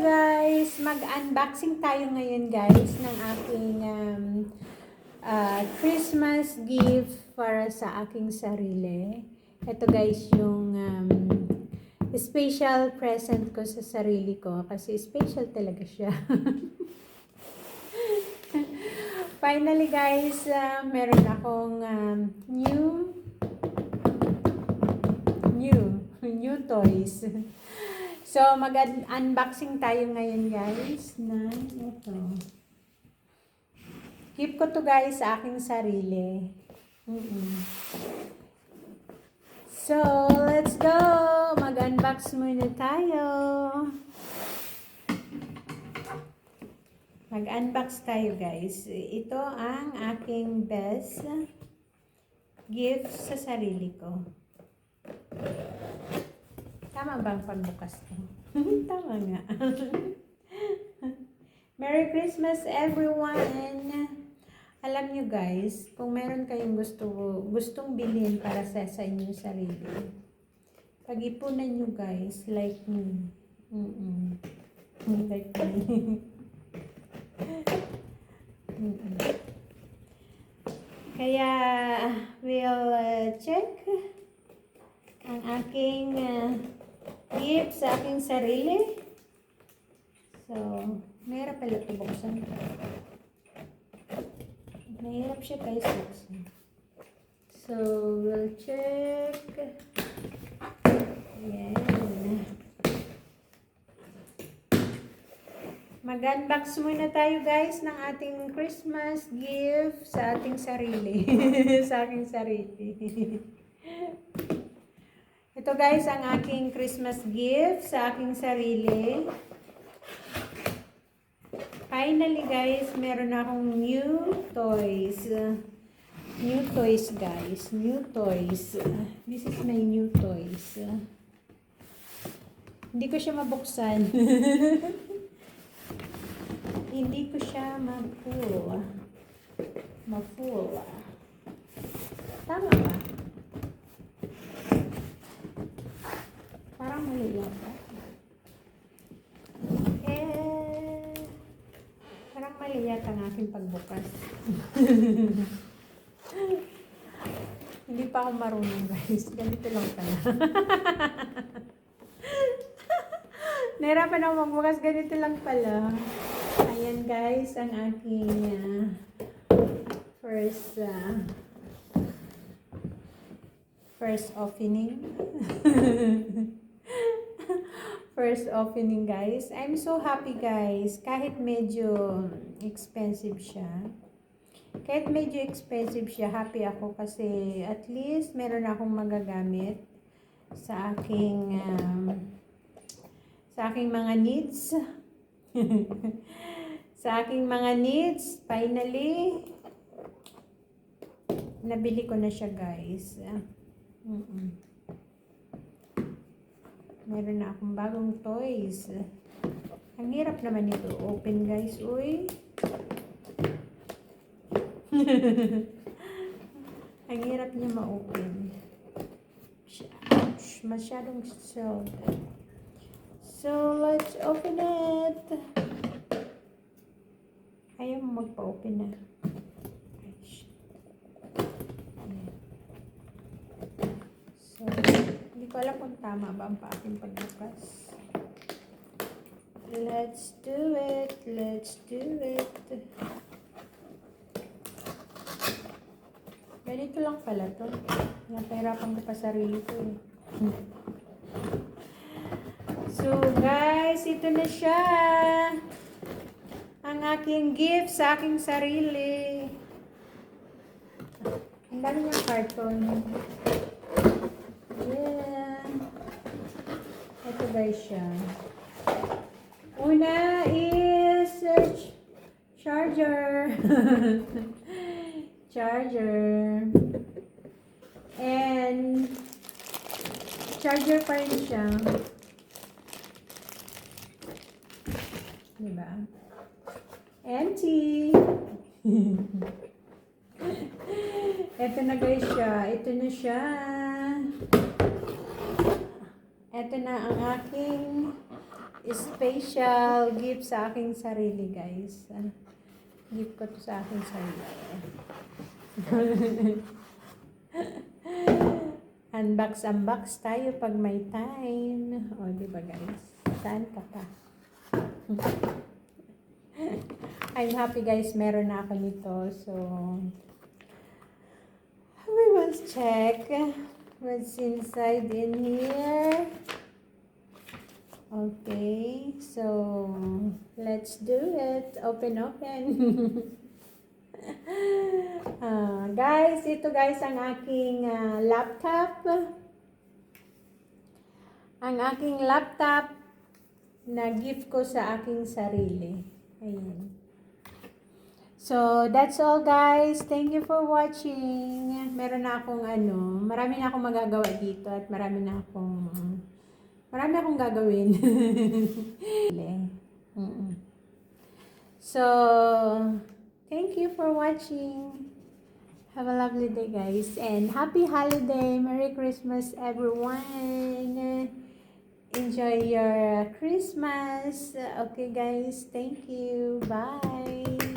guys! Mag-unboxing tayo ngayon guys ng aking Christmas gift para sa aking sarili. Ito guys yung special present ko sa sarili ko kasi special talaga siya. Finally guys, meron akong new toys. So, mag-unboxing tayo ngayon guys ng ito. Gift ko to guys sa aking sarili. So, let's go! Mag-unbox muna tayo. Mag-unbox tayo guys. Ito ang aking best gift sa sarili ko. Tama ba ang pagbukas ko? Tama nga. Merry Christmas everyone! Alam nyo guys, kung meron kayong gustong bilhin para sa inyong sarili, pag-ipunan nyo guys, like me. Like me. Kaya, we'll check ang aking gift sa aking sarili. So, mahirap pala ito buksan. Mahirap siya guys buksan. So, we'll check. Ayan. Mag-unbox muna tayo guys ng ating Christmas gift sa ating sarili. Sa aking sarili. Ito guys ang aking Christmas gift sa aking sarili. Finally guys, meron akong new toys. New toys guys. New toys. This is my new toys. Hindi ko siya mabuksan. Hindi ko siya ma-pull. Tama ba? Parang mali yata. Parang mali yata ang aking pagbukas. Hindi pa ako marunong guys. Ganito lang pala. Nahirapan ako magbukas. Ganito lang pala. Ayan guys, ang aking first opening. First opening guys. I'm so happy guys. Kahit medyo expensive siya. Happy ako kasi at least meron akong magagamit sa aking mga needs. Sa aking mga needs, finally, nabili ko na siya guys. Meron na akong bagong toys. Ang hirap naman ito. Open guys, uy. Ang hirap niya ma-open. Masyadong sold. So, let's open it. Ayaw mo magpa-open na. So, hindi ko alam kung tama ba ang aking pagbukas. Let's do it. Ganito lang pala to. Napahirapan ko pa sarili ko eh. So guys, ito na siya. Ang aking gift sa aking sarili. Ang dami niyang carton. Yeah. Ito guys siya. Una is charger. Charger. And charger pa rin siya. Diba? Empty. Ito na guys siya. Ito na siya. Ito na ang aking special gift sa aking sarili, guys. Gift ko to sa aking sarili. Unbox tayo pag may time. O, di ba guys? Saan ka pa? I'm happy guys, meron na ako nito. So, we will check what's inside in here. Okay, so let's do it. Open. Guys, ito guys ang aking laptop. Ang aking laptop na gift ko sa aking sarili. Ayan. So, that's all guys. Thank you for watching. Meron na akong marami na akong magagawa dito at marami akong gagawin. So, thank you for watching. Have a lovely day, guys. And happy holiday. Merry Christmas, everyone. Enjoy your Christmas. Okay, guys. Thank you. Bye.